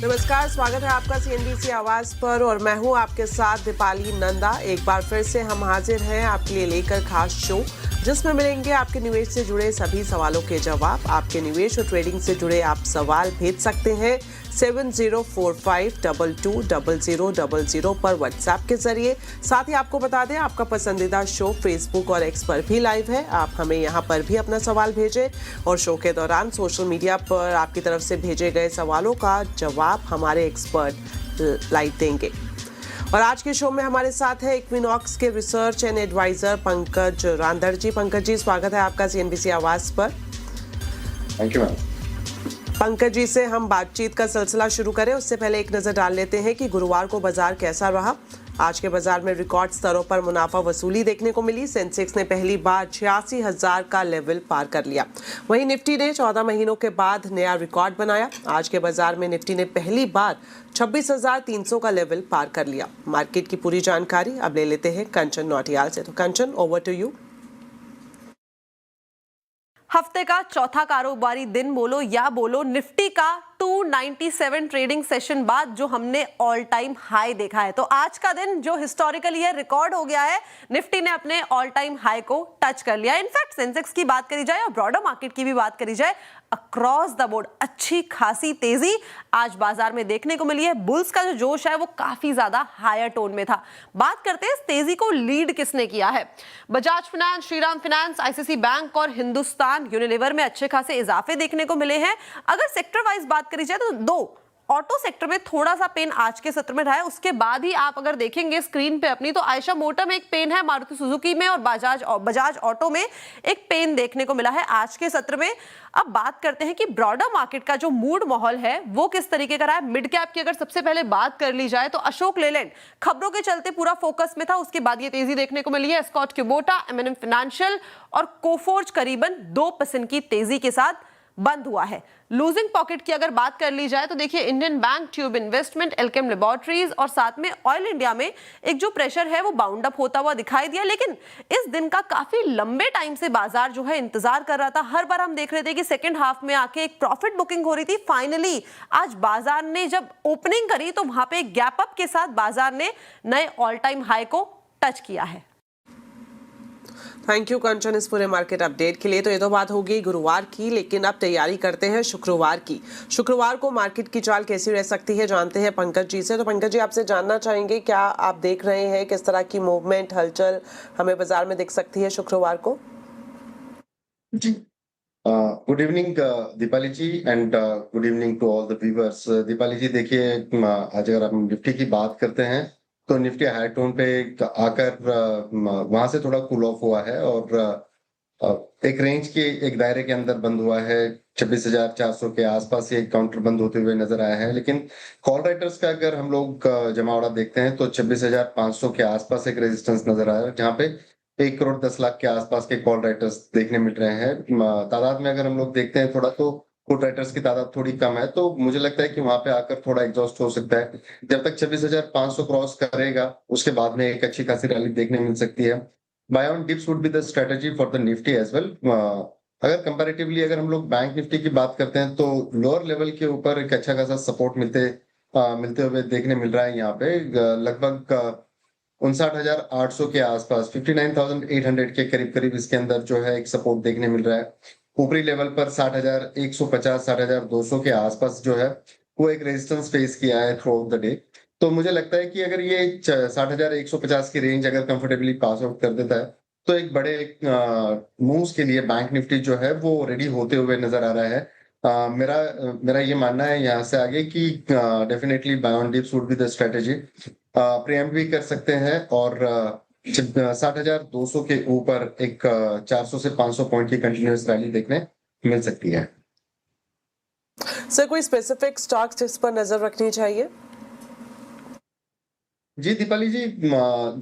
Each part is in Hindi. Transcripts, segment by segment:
नमस्कार, स्वागत है आपका सीएनबीसी आवाज पर और मैं हूं आपके साथ दीपाली नंदा। एक बार फिर से हम हाजिर हैं आपके लिए लेकर खास शो, जिसमें मिलेंगे आपके निवेश से जुड़े सभी सवालों के जवाब। आपके निवेश और ट्रेडिंग से जुड़े आप सवाल भेज सकते हैं 7045220000 पर व्हाट्सएप के जरिए। साथ ही आपको बता दें, आपका पसंदीदा शो फेसबुक और एक्स पर भी लाइव है। आप हमें यहाँ पर भी अपना सवाल भेजें और शो के दौरान सोशल मीडिया पर आपकी तरफ से भेजे गए सवालों का जवाब हमारे एक्सपर्ट लाइव देंगे। और आज के शो में हमारे साथ है इक्विनॉक्स के research and advisor Pankaj Randhad ji. Pankaj ji, स्वागत है आपका सीएनबीसी आवाज पर। Thank you ma'am. Pankaj ji से हम बातचीत का सिलसिला शुरू करें उससे पहले एक नजर डाल लेते हैं कि गुरुवार को बाजार कैसा रहा। आज के बाजार में रिकॉर्ड स्तरों पर मुनाफा वसूली देखने को मिली। सेंसेक्स ने पहली बार 86,000 का लेवल पार कर लिया। वहीं निफ्टी ने 14 महीनों के बाद नया रिकॉर्ड बनाया। आज के बाजार में निफ्टी ने पहली बार 26,300 का लेवल पार कर लिया। मार्केट की पूरी जानकारी अब ले लेते हैं कंचन नौटियाल से। तो कंचन, ओवर टू यू। हफ्ते का चौथा कारोबारी दिन बोलो या बोलो, निफ्टी का 297 ट्रेडिंग सेशन बाद जो हमने ऑल टाइम हाई देखा है, तो आज का दिन जो हिस्टोरिकली है रिकॉर्ड हो गया है। निफ्टी ने अपने ऑल टाइम हाई को टच कर लिया। इनफैक्ट सेंसेक्स की बात करी जाए और ब्रॉडर मार्केट की भी बात करी जाए, अक्रॉस द बोर्ड अच्छी खासी तेजी आज बाजार में देखने को मिली है। बुल्स का जो जोश है वो काफी ज्यादा हायर टोन में था। बात करते हैं इस तेजी को लीड किसने किया है। Bajaj finance, Shriram finance, ICICI bank और हिंदुस्तान यूनिलीवर में अच्छे खासे इजाफे देखने को मिले हैं। अगर सेक्टर वाइज बात करी जाए तो दो ऑटो सेक्टर में थोड़ा सा पेन आज के सत्र में रहा है। उसके बाद ही आप अगर देखेंगे स्क्रीन पे अपनी, तो आयशा मोटर में एक पेन है, मारुति सुजुकी में और बजाज ऑटो में एक पेन देखने को मिला है आज के सत्र में। अब बात करते हैं कि ब्रॉडर मार्केट का जो मूड माहौल है वो किस तरीके का रहा है। मिड कैप की अगर सबसे पहले बात कर ली जाए तो अशोक लेलैंड खबरों के चलते पूरा फोकस में था। उसके बाद ये तेजी देखने को मिली है। स्कॉट क्यूबोटा, एमएनएम फाइनेंशियल और कोफोर्ज करीबन 2% की तेजी के साथ बंद हुआ है। लूजिंग पॉकेट की अगर बात कर ली जाए तो देखिए Indian bank, tube investment, Alkem laboratories और साथ में ऑयल इंडिया में एक जो प्रेशर है वो बाउंड अप होता हुआ दिखाई दिया। लेकिन इस दिन का काफी लंबे टाइम से बाजार जो है इंतजार कर रहा था। हर बार हम देख रहे थे कि सेकंड हाफ में आके एक प्रॉफिट बुकिंग हो रही थी। फाइनली आज बाजार ने जब ओपनिंग करी तो वहां पे एक गैप अप के साथ बाजार ने नए ऑल टाइम हाई को टच किया है। थैंक यू कंचन इस पूरे मार्केट अपडेट के लिए। तो ये तो बात होगी गुरुवार की, लेकिन अब तैयारी करते हैं शुक्रवार की। शुक्रवार को मार्केट की चाल कैसी रह सकती है जानते हैं पंकज जी से। तो पंकज जी, आपसे जानना चाहेंगे क्या आप देख रहे हैं, किस तरह की मूवमेंट, हलचल हमें बाजार में दिख सकती है शुक्रवार को। जी, good evening Deepali ji and good evening to all the viewers. Deepali ji, देखिए आज अगर हम निफ्टी की बात करते हैं तो निफ्टी हाई टोन पे आकर वहां से थोड़ा कूल ऑफ हुआ है और एक रेंज के एक दायरे के अंदर बंद हुआ है। 26,400 के आसपास ये काउंटर बंद होते हुए नजर आया है। लेकिन कॉल राइटर्स का अगर हम लोग जमावड़ा देखते हैं तो 26,500 के आसपास एक रेजिस्टेंस नजर आया है, जहाँ पे 1,10,00,000 के आसपास के कॉल राइटर्स देखने मिल रहे हैं। तादाद में अगर हम लोग देखते हैं थोड़ा, तो पुट राइटर्स की तादाद थोड़ी कम है, तो मुझे लगता है कि वहां पे आकर थोड़ा एग्जॉस्ट हो सकता है। जब तक 26,500 क्रॉस करेगा उसके बाद में एक अच्छी खासी रैली देखने मिल सकती है। Buy on dips would be the strategy for the Nifty as well. अगर कंपैरेटिवली अगर हम लोग बैंक निफ्टी की बात करते हैं तो लोअर लेवल के ऊपर एक अच्छा खासा सपोर्ट मिलते हुए देखने मिल रहा है। यहाँ पे लगभग 59,800 के आसपास 59,800 के करीब करीब इसके अंदर जो है एक सपोर्ट देखने मिल रहा है। ऊपरी लेवल पर 60,150 60,200 के आसपास जो है वो एक रेजिस्टेंस फेस किया है थ्रू आउट द डे। तो मुझे लगता है कि अगर ये 60,150 की रेंज अगर कंफर्टेबली पास आउट कर देता है तो एक बड़े मूव्स के लिए बैंक निफ्टी जो है वो रेडी होते हुए नजर आ रहा है। मेरा ये मानना है यहाँ से आगे कि definitely buy on dips would be the strategy. Preempt भी कर सकते हैं और 60,200 के ऊपर एक 400 से 500 पॉइंट की कंटिन्यूअस रैली देखने मिल सकती है। सर, कोई स्पेसिफिक स्टॉक्स जिस पर नजर रखनी चाहिए? जी दीपाली जी,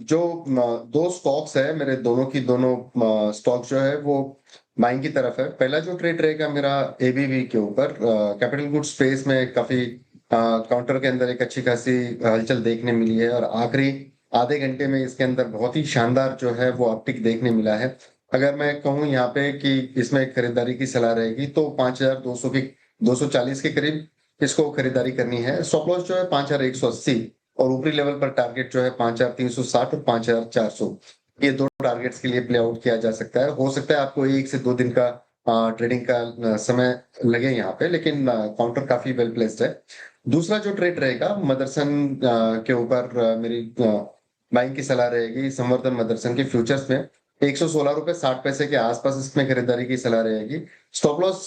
जो दो स्टॉक्स है मेरे, दोनों की दोनों स्टॉक जो है वो बाइंग की तरफ है। पहला जो ट्रेड रहेगा मेरा एबीवी के ऊपर। कैपिटल गुड्स स्पेस में काफी काउंटर के अंदर एक अच्छी खासी हलचल देखने मिली है और आखिरी आधे घंटे में इसके अंदर बहुत ही शानदार जो है वो अपटिक देखने मिला है। अगर मैं कहूँ यहाँ पे कि इसमें खरीदारी की सलाह रहेगी तो 5,200 की 240 के करीब इसको खरीदारी करनी है। स्टॉप लॉस जो है 5180 और ऊपरी लेवल पर टारगेट जो है 5360 और 5400, ये दो टारगेट्स के लिए प्ले आउट किया जा सकता है। हो सकता है आपको 1 से 2 दिन का ट्रेडिंग का समय लगे यहाँ पे, लेकिन काउंटर काफी वेल प्लेस्ड है। दूसरा जो ट्रेड रहेगा मदरसन के ऊपर मेरी बाइंग की सलाह रहेगी। संवर्धन मदरसन के फ्यूचर्स में 116 रुपए 60 पैसे के आसपास इसमें खरीदारी की सलाह रहेगी। स्टॉप लॉस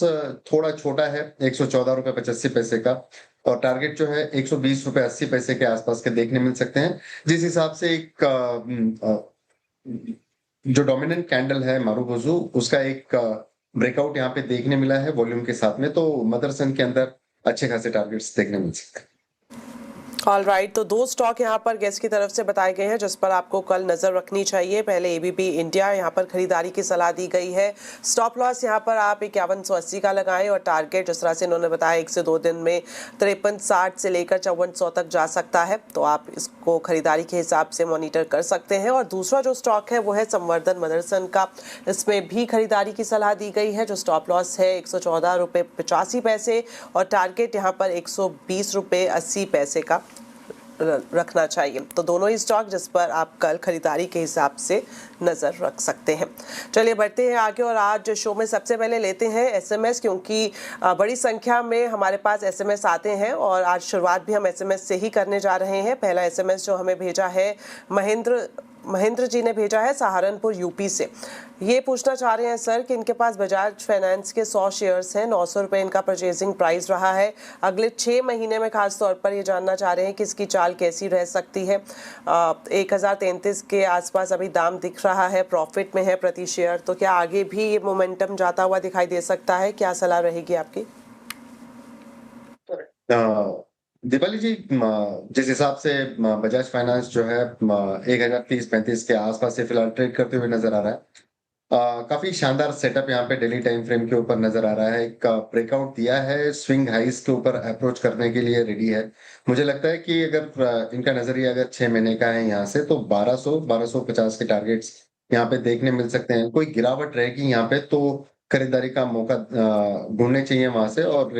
थोड़ा छोटा है 114 रुपए 85 पैसे का, और टारगेट जो है 120 रुपए 80 पैसे के आसपास के देखने मिल सकते हैं। जिस हिसाब से एक जो डोमिनेंट कैंडल है मारुबोजू, उसका एक ब्रेकआउट यहाँ पे देखने मिला है वॉल्यूम के साथ में, तो मदरसन के अंदर अच्छे खासे टारगेट्स देखने मिल सकते हैं। ऑल राइट, तो दो स्टॉक यहाँ पर गेस्ट की तरफ से बताए गए हैं जिस पर आपको कल नजर रखनी चाहिए। पहले एबीपी इंडिया, यहाँ पर खरीदारी की सलाह दी गई है। स्टॉप लॉस यहाँ पर आप 5180 का लगाएं और टारगेट जिस तरह से इन्होंने बताया 1 से 2 दिन में 5360 से लेकर 5400 तक जा सकता है, तो आप इसको खरीदारी के हिसाब से मॉनिटर कर सकते हैं। और दूसरा जो स्टॉक है वो है संवर्धन मदरसन का, इसमें भी खरीदारी की सलाह दी गई है। जो स्टॉप लॉस है 114 रुपये 85 पैसे और टारगेट यहाँ पर 120 रुपये 80 पैसे का रखना चाहिए। तो दोनों ही स्टॉक जिस पर आप कल खरीदारी के हिसाब से नजर रख सकते हैं। चलिए बढ़ते हैं आगे और आज शो में सबसे पहले लेते हैं एसएमएस, क्योंकि बड़ी संख्या में हमारे पास एसएमएस आते हैं और आज शुरुआत भी हम एसएमएस से ही करने जा रहे हैं। पहला एसएमएस जो हमें भेजा है महेंद्र जी ने भेजा है सहारनपुर यूपी से। ये पूछना चाह रहे हैं सर कि इनके पास बजाज फाइनेंस के 100 शेयर्स हैं, 900 रुपये इनका परचेजिंग प्राइस रहा है। अगले 6 महीने में खास तौर पर ये जानना चाह रहे हैं कि इसकी चाल कैसी रह सकती है। 1033 के आसपास अभी दाम दिख रहा है, प्रॉफिट में है प्रति शेयर, तो क्या आगे भी ये मोमेंटम जाता हुआ दिखाई दे सकता है? क्या सलाह रहेगी आपकी? दीपाली जी, जिस हिसाब से बजाज फाइनेंस जो है 1030-35 के आसपास से फिलहाल ट्रेड करते हुए नजर आ रहा है। काफी शानदार सेटअप यहाँ पे डेली टाइम फ्रेम के ऊपर नजर आ रहा है। एक ब्रेकआउट दिया है, स्विंग हाइस के ऊपर अप्रोच करने के लिए रेडी है। मुझे लगता है कि अगर इनका नजरिया अगर 6 महीने का है यहाँ से, तो 1250 के टारगेट्स यहाँ पे देखने मिल सकते हैं। कोई गिरावट रहेगी यहाँ पे तो खरीदारी का मौका ढूंढने चाहिए वहां से, और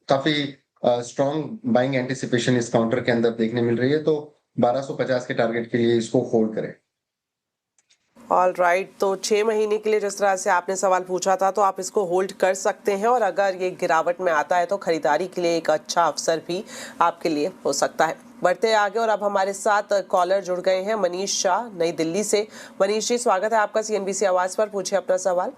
काफी स्ट्रॉन्ग बाइंग एंटिसिपेशन इस काउंटर के अंदर देखने मिल रही है, तो 1250 के टारगेट के लिए इसको होल्ड करें। ऑल राइट, तो 6 महीने के लिए जिस तरह से आपने सवाल पूछा था, तो आप इसको होल्ड कर सकते हैं, और अगर ये गिरावट में आता है तो खरीदारी के लिए एक अच्छा अवसर भी आपके लिए हो सकता है। बढ़ते हैं आगे और अब हमारे साथ कॉलर जुड़ गए हैं मनीष शाह नई दिल्ली से। मनीष जी, स्वागत है आपका सीएनबीसी आवाज पर, पूछिए अपना सवाल।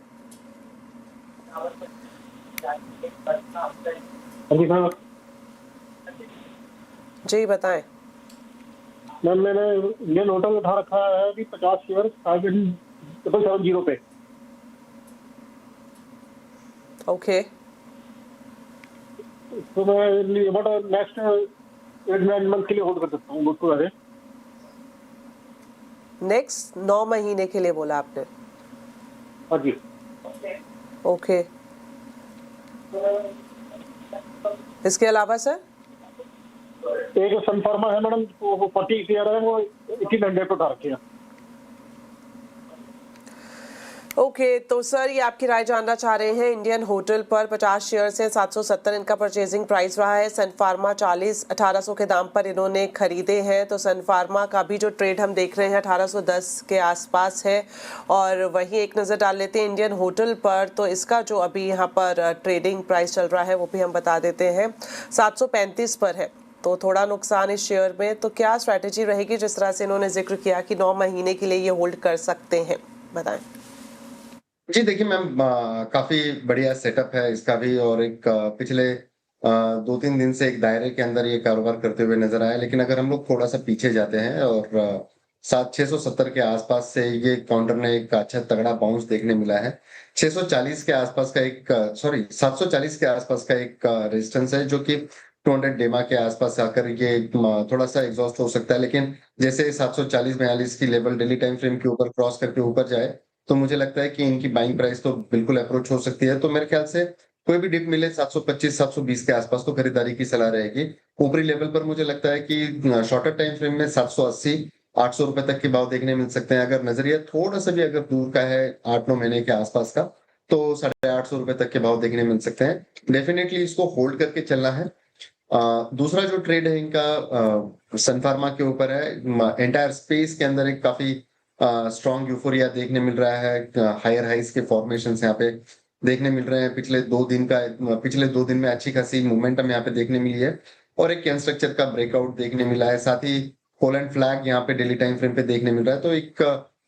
जी बताएं। मैम, मैंने इंडियन होटल उठा रखा है अभी 50 शेयर 770 पे। ओके, तो मैं नेक्स्ट 8-9 मंथ के लिए होल्ड कर सकता हूँ उसको। नेक्स्ट 9 महीने के लिए बोला आपने? हाँ जी। ओके, इसके अलावा सर? एक सन फार्मा है मैडम, वो 40 शेयर है, वो 1800 पे उठा रखे हैं। ओके, तो सर ये आपकी राय जानना चाह रहे हैं। इंडियन होटल पर 50 शेयर से 770 इनका परचेजिंग प्राइस रहा है। सन फार्मा 1800 के दाम पर इन्होंने खरीदे हैं, तो सन फार्मा का भी जो ट्रेड हम देख रहे हैं 1810 के आसपास है। और वहीं एक नज़र डाल लेते हैं इंडियन होटल पर, तो इसका जो अभी यहाँ पर ट्रेडिंग प्राइस चल रहा है वो भी हम बता देते हैं, 735 पर है, तो थोड़ा नुकसान इस शेयर में। तो क्या स्ट्रैटेजी रहेगी, जिस तरह से इन्होंने जिक्र किया कि 9 महीने के लिए ये होल्ड कर सकते हैं, बताएं। जी देखिए मैम, काफी बढ़िया सेटअप है इसका भी, और एक पिछले 2-3 दिन से एक दायरे के अंदर ये कारोबार करते हुए नजर आया। लेकिन अगर हम लोग थोड़ा सा पीछे जाते हैं और 670 के आसपास से ये काउंटर ने एक अच्छा तगड़ा बाउंस देखने मिला है। 640 के आसपास का एक 740 के आसपास का एक रेजिस्टेंस है, जो कि 200 डेमा के आसपास आकर ये थोड़ा सा एग्जॉस्ट हो सकता है। लेकिन जैसे 740-42 की लेवल डेली टाइम फ्रेम के ऊपर क्रॉस करके ऊपर जाए, तो मुझे लगता है कि इनकी बाइंग प्राइस तो बिल्कुल अप्रोच हो सकती है। तो मेरे ख्याल से कोई भी डिप मिले 725-720 के आसपास तो खरीदारी की सलाह रहेगी। ऊपरी लेवल पर मुझे लगता है कि शॉर्टर टाइम फ्रेम में 780-800 रुपए तक के भाव देखने मिल सकते हैं। अगर नजरिया थोड़ा सा भी अगर दूर का है 8-9 महीने के आसपास का, तो 850 रुपए तक के भाव देखने मिल सकते हैं। डेफिनेटली इसको होल्ड करके चलना है। दूसरा जो ट्रेड है इनका सन फार्मा के ऊपर है। एंटायर स्पेस के अंदर एक काफी स्ट्रॉन्ग यूफोरिया देखने मिल रहा है। हायर हाइस के फॉर्मेशंस यहाँ पे देखने मिल रहे हैं। पिछले 2 दिन में अच्छी खासी मोमेंटम यहाँ पे देखने मिली है और एक कैन स्ट्रक्चर का ब्रेकआउट देखने मिला है। साथ ही पोलैंड फ्लैग यहाँ पे डेली टाइम फ्रेम पे देखने मिल रहा है। तो एक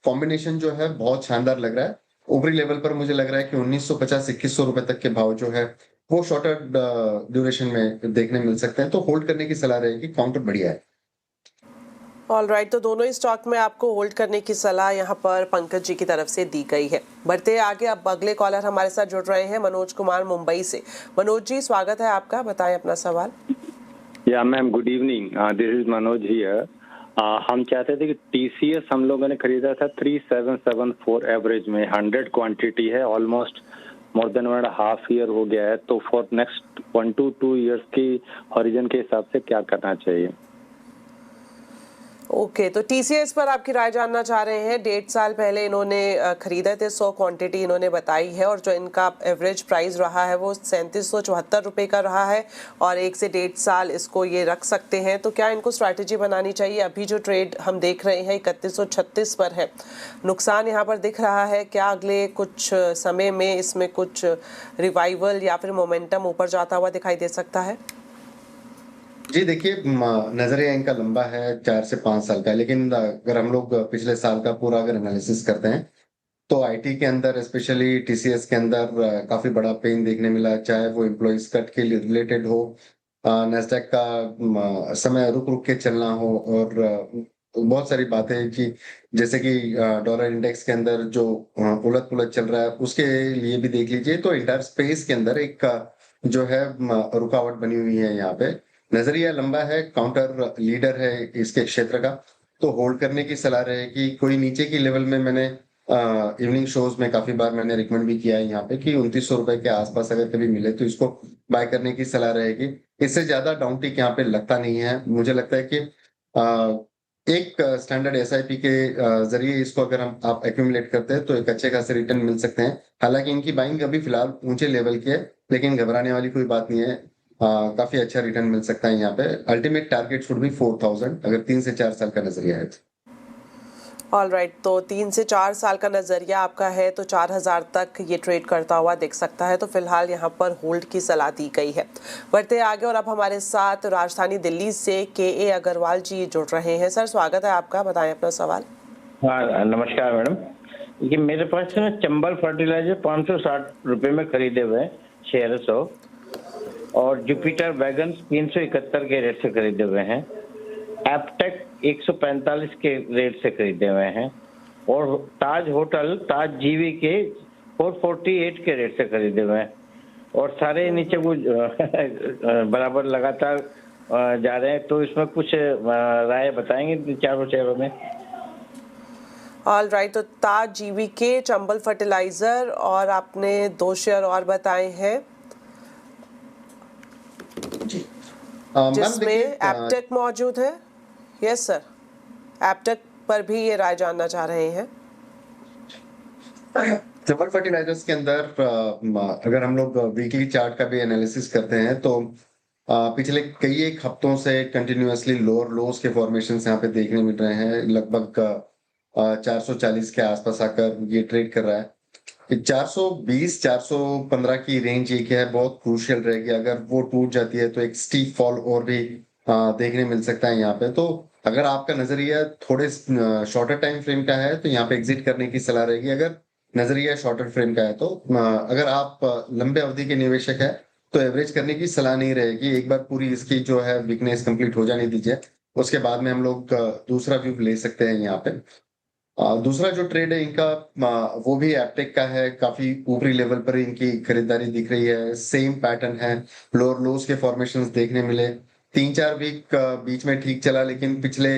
कॉम्बिनेशन जो है बहुत शानदार लग रहा है। ऊपरी लेवल पर मुझे लग रहा है कि 1950-2100 रुपए तक के भाव जो है वो शॉर्टर ड्यूरेशन में देखने मिल सकते हैं। तो होल्ड करने की सलाह रहेगी, काउंटर बढ़िया है। ऑलराइट, तो दोनों ही स्टॉक में आपको होल्ड करने की सलाह यहाँ पर पंकज जी की तरफ से दी गई है। बढ़ते हैं आगे, अब अगले कॉलर हमारे साथ जुड़ रहे हैं मनोज कुमार मुंबई से। मनोज जी, स्वागत है आपका, बताएं अपना सवाल। या ma'am, good evening, this is Manoj here. हम चाहते थे कि टीसीएस हम लोगों ने खरीदा था 3774 एवरेज में, 100 क्वांटिटी है, ऑलमोस्ट मोर देन 1.5 ईयर हो गया है। तो फॉर नेक्स्ट 1 to 2 ईयर्स की हॉरिजन के हिसाब से क्या करना चाहिए? ओके, तो टीसीएस पर आपकी राय जानना चाह रहे हैं। 1.5 साल पहले इन्होंने खरीदे थे, 100 क्वांटिटी इन्होंने बताई है और जो इनका एवरेज प्राइस रहा है वो 3774 रुपये का रहा है और 1 से 1.5 साल इसको ये रख सकते हैं। तो क्या इनको स्ट्रैटेजी बनानी चाहिए? अभी जो ट्रेड हम देख रहे हैं 3136 पर है, नुकसान यहाँ पर दिख रहा है। क्या अगले कुछ समय में इसमें कुछ रिवाइवल या फिर मोमेंटम ऊपर जाता हुआ दिखाई दे सकता है? जी देखिए, नजरिया इनका लंबा है, 4 से 5 साल का। लेकिन अगर हम लोग पिछले साल का पूरा अगर एनालिसिस करते हैं तो आईटी के अंदर, स्पेशली टीसीएस के अंदर काफी बड़ा पेन देखने मिला, चाहे वो एम्प्लॉइज कट के लिए रिलेटेड हो, नैस्डैक का समय रुक रुक के चलना हो और बहुत सारी बातें कि जैसे कि डॉलर इंडेक्स के अंदर जो उलट पुलट चल रहा है उसके लिए भी देख लीजिए। तो इंटायर स्पेस के अंदर एक जो है रुकावट बनी हुई है। यहाँ पे नजरिया लंबा है, काउंटर लीडर है इसके क्षेत्र का, तो होल्ड करने की सलाह रहेगी। कोई नीचे की लेवल में मैंने इवनिंग शोज में काफी बार मैंने रिकमेंड भी किया है यहाँ पे कि 2900 रुपए के आसपास अगर कभी मिले तो इसको बाय करने की सलाह रहेगी। इससे ज्यादा डाउन टिक यहाँ पे लगता नहीं है। मुझे लगता है कि एक स्टैंडर्ड एसआईपी के जरिए इसको अगर आप एक्यूमुलेट करते हैं तो एक अच्छे खासे रिटर्न मिल सकते हैं। हालांकि इनकी बाइंग अभी फिलहाल ऊंचे लेवल की है, लेकिन घबराने वाली कोई बात नहीं है। काफी अच्छा रिटर्न मिल सकता है यहाँ पे। अल्टीमेट टारगेट शुड बी 4000 अगर 3 से 4 साल का नजरिया है। ऑलराइट, तो 3 से 4 साल का नजरिया आपका है तो 4000 तक ये ट्रेड करता हुआ दिख सकता है। तो फिलहाल यहाँ पर होल्ड की सलाह दी गई है। बढ़ते आगे और अब हमारे साथ राजधानी दिल्ली से के अग्रवाल जी जुड़ रहे हैं। सर, स्वागत है आपका, बताएं अपना सवाल। हाँ, नमस्कार मैडम। ये मेरे पास है चंबल फर्टिलाइजर 560 रुपए में खरीदे हुए शेयर 100 और जुपिटर वैगन 371 के रेट से खरीदे हुए हैं। एपटेक 145 के रेट से खरीदे हुए हैं और ताज होटल, ताज जीवी के 448 के रेट से खरीदे हुए हैं और सारे नीचे वो बराबर लगातार जा रहे हैं। तो इसमें कुछ राय बताएंगे चारों शेयरों में? ऑलराइट, तो ताज जीवी के, चंबल फर्टिलाइजर और आपने 2 शेयर और बताए हैं जिसमें एपटेक मौजूद है। यस सर, एपटेक पर भी ये राय जानना चाह रहे हैं। चंबल फर्टिलाइजर्स के अंदर अगर हम लोग वीकली चार्ट का भी एनालिसिस करते हैं तो पिछले कई एक हफ्तों से कंटिन्यूअसली लोअर लोज के फॉर्मेशन यहाँ पे देखने मिल रहे हैं। लगभग 440 के आसपास आकर ये ट्रेड कर रहा है। 420-415 की रेंज एक है, बहुत क्रूशियल रहेगी। अगर वो टूट जाती है तो एक स्टीप फॉल और भी देखने मिल सकता है यहाँ पे। तो अगर आपका नजरिया थोड़े शॉर्टर टाइम फ्रेम का है तो यहाँ पे एग्जिट करने की सलाह रहेगी। अगर नजरिया शॉर्टर फ्रेम का है तो अगर आप लंबे अवधि के निवेशक है तो एवरेज करने की सलाह नहीं रहेगी। एक बार पूरी इसकी जो है वीकनेस कंप्लीट हो जाने दीजिए, उसके बाद में हम लोग दूसरा व्यू ले सकते हैं यहाँ पे। दूसरा जो ट्रेड है इनका वो भी एपटेक का है। काफी ऊपरी लेवल पर इनकी खरीदारी दिख रही है। सेम पैटर्न है, लोअर लोज के फॉर्मेशंस देखने मिले। 3-4 वीक बीच में ठीक चला, लेकिन पिछले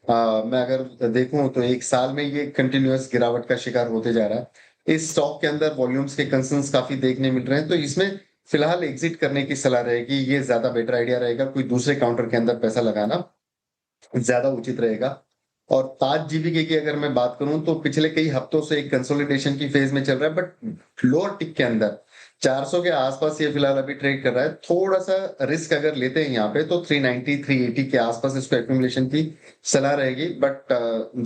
मैं अगर देखूं तो 1 साल में ये कंटिन्यूअस गिरावट का शिकार होते जा रहा है। इस स्टॉक के अंदर वॉल्यूम्स के कंसर्न्स काफी देखने मिल रहे हैं, तो इसमें फिलहाल एग्जिट करने की सलाह रहेगी। ये ज्यादा बेटर आइडिया रहेगा। कोई दूसरे काउंटर के अंदर पैसा लगाना ज्यादा उचित रहेगा। और ताज जीवीके की अगर मैं बात करूं तो पिछले कई हफ्तों से एक कंसोलिडेशन की फेज में चल रहा है, बट लोअर टिक के अंदर 400 के आसपास ये फिलहाल अभी ट्रेड कर रहा है। थोड़ा सा रिस्क अगर लेते हैं यहाँ पे तो 390 380 के आसपास इसको एक्यूमुलेशन की सलाह रहेगी, बट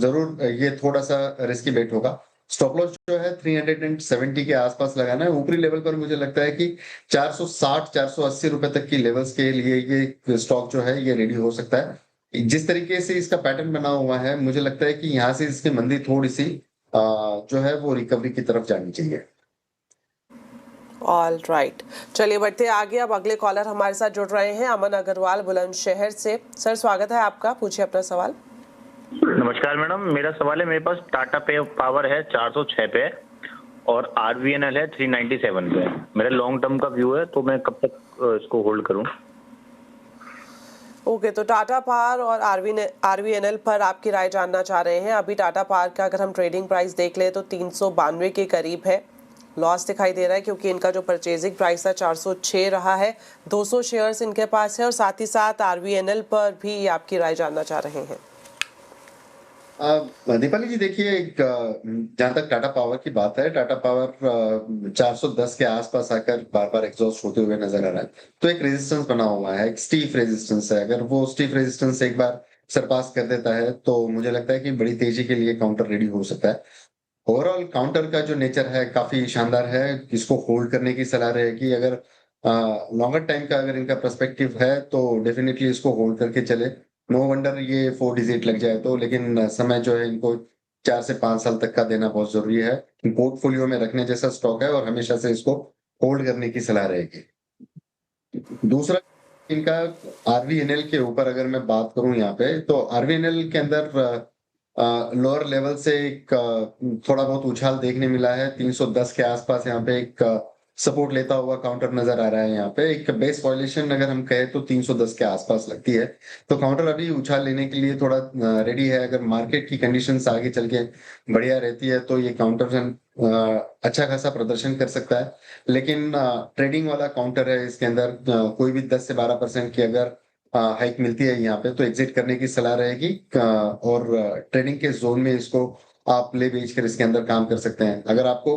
जरूर ये थोड़ा सा रिस्की बेट होगा। स्टॉप लॉस जो है 370 के आसपास लगाना है। ऊपरी लेवल पर मुझे लगता है कि 460 480 रुपए तक की लेवल्स के लिए ये स्टॉक जो है ये रेडी हो सकता है। जिस तरीके से इसका पैटर्न बना हुआ है, मुझे लगता है कि यहाँ से इसकी मंदी थोड़ी सी जो है वो रिकवरी की तरफ जानी चाहिए। ऑल राइट, चलिए बढ़ते आगे। अब अगले कॉलर हमारे साथ जुड़ रहे हैं, अमन अग्रवाल बुलंदशहर से। सर स्वागत है आपका, पूछिए अपना सवाल। नमस्कार मैडम, मेरा सवाल है, मेरे पास टाटा पे पावर है 406 पे और आरवीएनएल है 397 पे। मेरा लॉन्ग टर्म का व्यू है, तो मैं कब तक इसको होल्ड करूं? ओके, तो टाटा पावर और आरवीएनएल पर आपकी राय जानना चाह रहे हैं। अभी टाटा पावर का अगर हम ट्रेडिंग प्राइस देख ले तो 392 के करीब है, लॉस दिखाई दे रहा है क्योंकि इनका जो परचेजिंग प्राइस था 406 रहा है। 200 शेयर्स इनके पास है और साथ ही साथ आरवीएनएल पर भी आपकी राय जानना चाह रहे हैं। दीपाली जी देखिए, जहां तक टाटा पावर की बात है, टाटा पावर 410 के आसपास आकर बार बार एग्जॉस्ट होते हुए नजर आ रहा है। तो एक रेजिस्टेंस बना हुआ है, एक स्टीफ रेजिस्टेंस है। अगर वो स्टीफ रेजिस्टेंस एक बार सरपास कर देता है तो मुझे लगता है कि बड़ी तेजी के लिए काउंटर रेडी हो सकता है। ओवरऑल काउंटर का जो नेचर है काफी शानदार है, इसको होल्ड करने की सलाह रहेगी। अगर लॉन्गर टाइम का अगर इनका पर्सपेक्टिव है तो डेफिनेटली इसको होल्ड करके चले। नो वंडर ये 4 डिजिट लग जाए तो, लेकिन समय जो है इनको 4 से 5 साल तक का देना बहुत जरूरी है। पोर्टफोलियो में रखने जैसा स्टॉक है और हमेशा से इसको होल्ड करने की सलाह रहेगी। दूसरा इनका आरवीएनएल के ऊपर अगर मैं बात करूं यहाँ पे, तो आरवीएनएल के अंदर लोअर लेवल से एक थोड़ा बहुत उछाल देखने मिला है। 310 के आसपास यहाँ पे एक सपोर्ट लेता हुआ काउंटर नजर आ रहा है। यहाँ पे एक बेस वॉल्यूशन अगर हम कहें तो 310 के आसपास लगती है, तो काउंटर अभी उछाल लेने के लिए थोड़ा रेडी है। अगर मार्केट की कंडीशंस आगे चल के बढ़िया रहती है तो ये काउंटर अच्छा खासा प्रदर्शन कर सकता है। लेकिन ट्रेडिंग वाला काउंटर है, इसके अंदर कोई भी 10 से 12% की अगर हाइक मिलती है यहाँ पे तो एग्जिट करने की सलाह रहेगी। और ट्रेडिंग के जोन में इसको आप ले बेच कर इसके अंदर काम कर सकते हैं। अगर आपको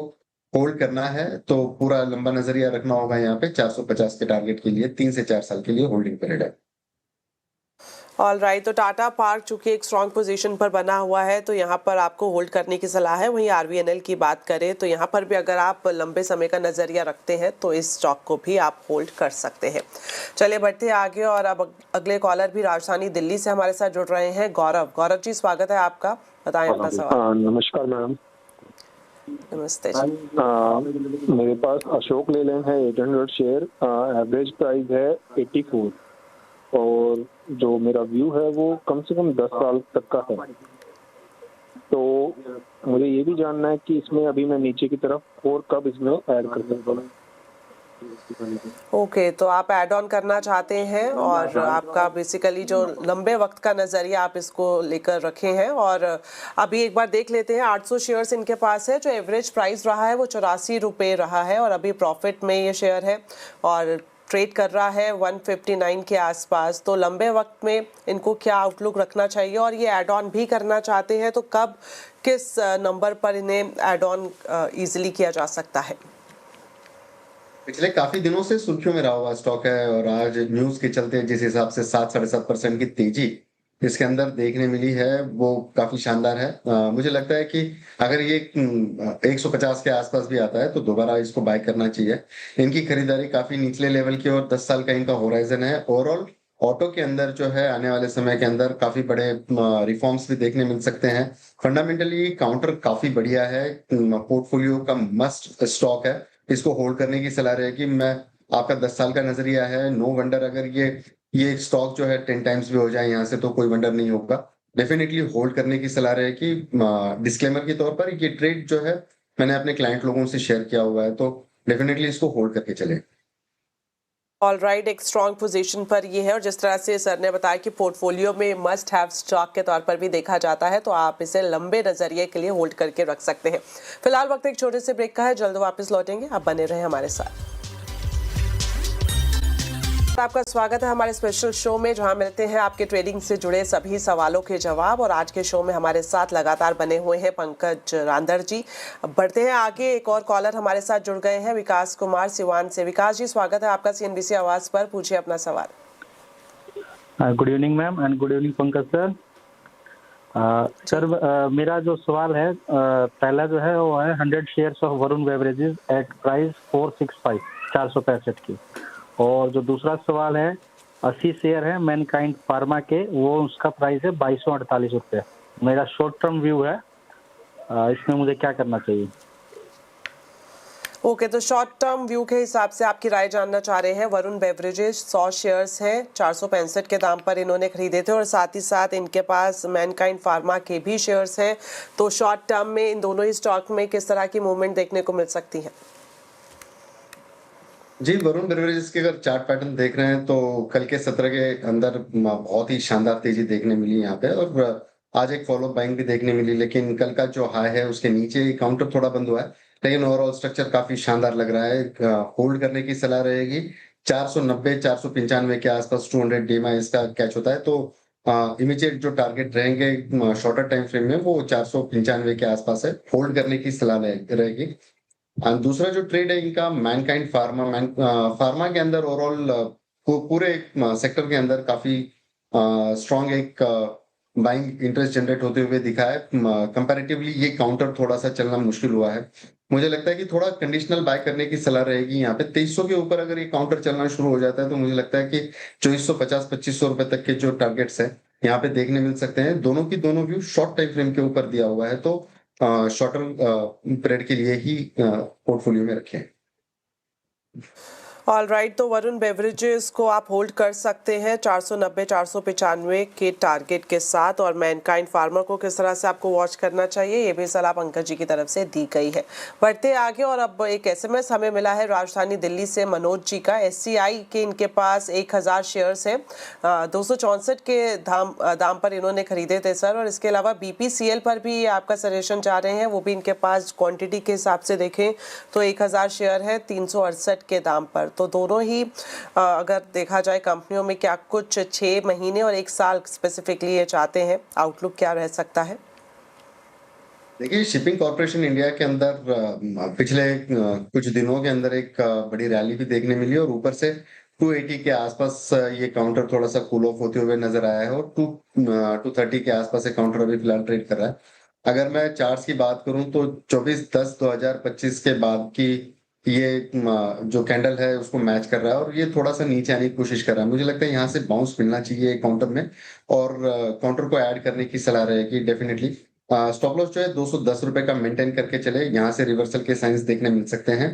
होल्ड करना है तो पूरा लंबा नजरिया रखना होगा। यहाँ पे 450 के टारगेट के लिए 3 से 4 साल के लिए होल्डिंग पीरियड है। ऑल राइट, तो टाटा पार्क चूंकि एक स्ट्रॉन्ग पोजीशन पर बना हुआ है तो यहाँ पर आपको होल्ड करने की सलाह है। वहीं आरवीएनएल की बात करें तो यहाँ पर भी अगर आप लंबे समय का नजरिया रखते हैं तो इस स्टॉक को भी आप होल्ड कर सकते हैं। चलिए बढ़ते आगे और अब अगले कॉलर भी राजधानी दिल्ली से हमारे साथ जुड़ रहे हैं, गौरव। गौरव जी स्वागत है आपका, बताएं अपना सवाल। नमस्कार मैडम। नमस्ते जी। मेरे पास अशोक लेलैंड है 800 शेयर, एवरेज प्राइस है 84 और जो मेरा व्यू है वो कम से कम 10 साल तक का है। तो मुझे ये भी जानना है कि इसमें अभी मैं नीचे की तरफ और कब इसमें ऐड कर सकता हूँ। ओके, तो आप ऐड ऑन करना चाहते हैं और आपका बेसिकली जो लंबे वक्त का नजरिया आप इसको लेकर रखे हैं। और अभी एक बार देख लेते हैं, 800 शेयर्स इनके पास है। जो एवरेज प्राइस रहा है वो 84 रुपये रहा है और अभी प्रॉफिट में ये शेयर है और ट्रेड कर रहा है 159 के आसपास। तो लंबे वक्त में इनको क्या आउटलुक रखना चाहिए और ये ऐड ऑन भी करना चाहते हैं तो कब किस नंबर पर इन्हें ऐड ऑन ईजिली किया जा सकता है? पिछले काफी दिनों से सुर्खियों में रहा हुआ स्टॉक है और आज न्यूज के चलते जिस हिसाब से 7-7.5% की तेजी इसके अंदर देखने मिली है वो काफी शानदार है। मुझे लगता है कि अगर ये 150 के आसपास भी आता है तो दोबारा इसको बाय करना चाहिए। इनकी खरीदारी काफी निचले लेवल की और 10 साल का इनका होराइजन है। ओवरऑल ऑटो के अंदर जो है आने वाले समय के अंदर काफी बड़े रिफॉर्म्स भी देखने मिल सकते हैं। फंडामेंटली काउंटर काफी बढ़िया है, पोर्टफोलियो का मस्ट स्टॉक है, इसको होल्ड करने की सलाह रहेगी। मैं आपका 10 साल का नजरिया है, नो वंडर अगर ये स्टॉक जो है 10 टाइम्स भी हो जाए यहाँ से तो कोई वंडर नहीं होगा। डेफिनेटली होल्ड करने की सलाह रहेगी। डिस्क्लेमर के तौर पर ये ट्रेड जो है मैंने अपने क्लाइंट लोगों से शेयर किया हुआ है, तो डेफिनेटली इसको होल्ड करके चले। ऑल राइट, एक स्ट्रॉन्ग पोजीशन पर ये है और जिस तरह से सर ने बताया कि पोर्टफोलियो में मस्ट हैव स्टॉक के तौर पर भी देखा जाता है तो आप इसे लंबे नजरिए के लिए होल्ड करके रख सकते हैं। फिलहाल वक्त एक छोटे से ब्रेक का है, जल्द वापस लौटेंगे, आप बने रहें हमारे साथ। आपका स्वागत है हमारे स्पेशल शो में, जहां मिलते हैं आपके ट्रेडिंग से जुड़े सभी सवालों के जवाब। और आज के शो में हमारे साथ लगातार बने हुए हैं पंकज रांदर जी। अब बढ़ते हैं आगे, एक और कॉलर हमारे साथ जुड़ गए हैं, विकास कुमार सिवान से। विकास जी, स्वागत है आपका CNBC आवाज पर, पूछिए अपना सवाल। Good evening ma'am and good evening Pankaj sir. Sir मेरा जो सवाल है, पहला जो है वो है 100 shares of Varun beverages at price 465 465 की, और जो दूसरा सवाल है 80 शेयर है मैनकाइंड फार्मा के, वो उसका प्राइस है 2248 रुपये। मेरा शॉर्ट टर्म व्यू है, इसमें मुझे क्या करना चाहिए? ओके, तो शॉर्ट टर्म व्यू के हिसाब से आपकी राय जानना चाह रहे हैं। वरुण बेवरेजेस 100 शेयर्स हैं, 465 के दाम पर इन्होंने खरीदे थे, और साथ ही साथ इनके पास मैनकाइंड फार्मा के भी शेयर्स हैं। तो शॉर्ट टर्म में इन दोनों ही स्टॉक में किस तरह की मूवमेंट देखने को मिल सकती है? जी, वरुण बेवरेजेस के अगर चार्ट पैटर्न देख रहे हैं तो कल के सत्र के अंदर बहुत ही शानदार तेजी देखने मिली यहाँ पे, और आज एक फॉलो बाइंग भी देखने मिली। लेकिन कल का जो हाई है उसके नीचे काउंटर थोड़ा बंद हुआ है, लेकिन ओवरऑल स्ट्रक्चर काफी शानदार लग रहा है। होल्ड करने की सलाह रहेगी। 490 495 के आसपास 200 डे में इसका कैच होता है, तो इमीडिएट जो टारगेट रहेंगे शॉर्टर टाइम फ्रेम में वो 495 के आसपास है, होल्ड करने की सलाह रहेगी। दूसरा जो ट्रेड है इनका मैनकाइंड फार्मा के अंदर ओवरऑल पूरे सेक्टर के अंदर काफी स्ट्रॉन्ग एक बाइंग इंटरेस्ट जनरेट होते हुए दिखा है। कंपैरेटिवली ये काउंटर थोड़ा सा चलना मुश्किल हुआ है। मुझे लगता है कि थोड़ा कंडीशनल बाय करने की सलाह रहेगी यहाँ पे। 2300 के ऊपर अगर ये काउंटर चलना शुरू हो जाता है तो मुझे लगता है कि 2450 2500 रुपए तक के जो टारगेट्स है यहाँ पे देखने मिल सकते हैं। दोनों की दोनों व्यू शॉर्ट टाइम फ्रेम के ऊपर दिया हुआ है, तो शॉर्टर पीरियड के लिए ही पोर्टफोलियो में रखें। ऑल राइट, तो वरुण बेवरेजेस को आप होल्ड कर सकते हैं 490 495 के टारगेट के साथ, और मैनकाइंड फार्मा को किस तरह से आपको वॉच करना चाहिए ये भी सलाह पंकज जी की तरफ से दी गई है। बढ़ते आगे, और अब एक SMS हमें मिला है राजधानी दिल्ली से मनोज जी का। SCI के इनके पास 1000 शेयर्स हैं, 264 के दाम पर इन्होंने खरीदे थे सर, और इसके अलावा BPCL पर भी आपका सजेशन चाह रहे हैं, वो भी इनके पास क्वांटिटी के हिसाब से देखें तो 1000 शेयर है 368 के दाम पर। तो दोनों ही अगर देखा जाए कंपनियों में क्या कुछ 6 महीने और 1 साल स्पेसिफिकली ये चाहते हैं, आउटलुक क्या रह सकता है? देखिए, शिपिंग कॉर्पोरेशन इंडिया के अंदर पिछले कुछ दिनों के अंदर एक बड़ी रैली भी देखने मिली, और ऊपर से 280 के आसपास ये काउंटर थोड़ा सा कूल ऑफ होते हुए नजर आया है, और 230 के आसपास ये काउंटर अभी फिलहाल ट्रेड कर रहा है। अगर मैं चार्ट्स की बात करूं तो 24/10/2025 के बाद की ये जो कैंडल है उसको मैच कर रहा है, और ये थोड़ा सा नीचे आने की कोशिश कर रहा है। मुझे लगता है यहाँ से बाउंस मिलना चाहिए काउंटर में, और काउंटर को ऐड करने की सलाह रहेगी डेफिनेटली। स्टॉप लॉस जो है 210 रुपए का मेंटेन करके चले, यहाँ से रिवर्सल के साइंस देखने मिल सकते हैं,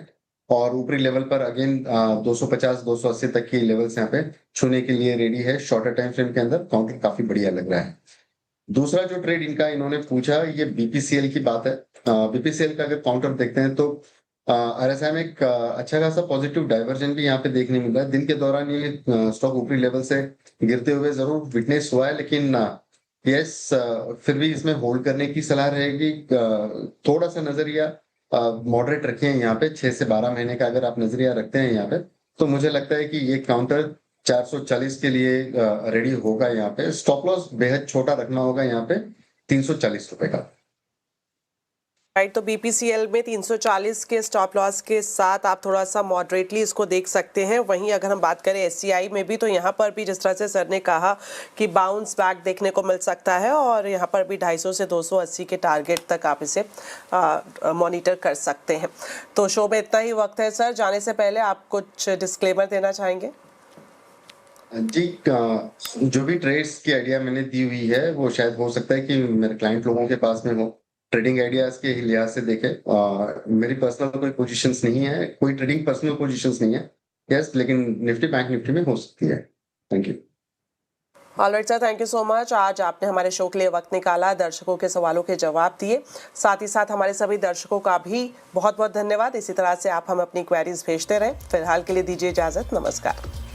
और ऊपरी लेवल पर अगेन 250 280 तक की लेवल्स यहाँ पे छूने के लिए रेडी है। शॉर्टर टाइम फ्रेम के अंदर काउंटर काफी बढ़िया लग रहा है। दूसरा जो ट्रेड इनका इन्होंने पूछा, ये BPCL की बात है। BPCL का अगर काउंटर देखते हैं तो RSI में एक अच्छा खासा पॉजिटिव डाइवर्जन भी यहाँ पे देखने मिल रहा है। दिन के दौरान ये स्टॉक ऊपरी लेवल से गिरते हुए जरूर विटनेस हुआ है, लेकिन यस फिर भी इसमें होल्ड करने की सलाह रहेगी। थोड़ा सा नजरिया मॉडरेट रखें यहाँ पे, 6 से 12 महीने का अगर आप नजरिया रखते हैं यहाँ पे, तो मुझे लगता है कि ये काउंटर 440 के लिए रेडी होगा। यहाँ पे स्टॉप लॉस बेहद छोटा रखना होगा, यहाँ पे 340 रुपए का। राइट, तो BPCL में 340 के स्टॉप लॉस के साथ आप थोड़ा सा मॉडरेटली इसको देख सकते हैं। वहीं अगर हम बात करें SCI में भी, तो यहाँ पर भी जिस तरह से सर ने कहा कि बाउंस बैक देखने को मिल सकता है, और यहाँ पर भी 250 से 280 के टारगेट तक आप इसे मॉनिटर कर सकते हैं। तो शो में इतना ही वक्त है सर, जाने से पहले आप कुछ डिस्क्लेमर देना चाहेंगे? जी, जो भी ट्रेड्स की आइडिया मैंने दी हुई है वो शायद हो सकता है कि मेरे क्लाइंट लोगों के पास में हो। ट्रेडिंग आइडियाज के लिहाज से देखें, मेरी पर्सनल कोई पोजीशंस नहीं है, कोई ट्रेडिंग पर्सनल पोजीशंस नहीं है यस, लेकिन निफ्टी बैंक निफ्टी में हो सकती है। Thank you. Alright sir, thank you so much. आज आपने हमारे शो के लिए वक्त निकाला, दर्शकों के सवालों के जवाब दिए, साथ ही साथ हमारे सभी दर्शकों का भी बहुत बहुत धन्यवाद। इसी तरह से आप हमें अपनी क्वेरीज भेजते रहें। फिलहाल के लिए दीजिए इजाजत, नमस्कार।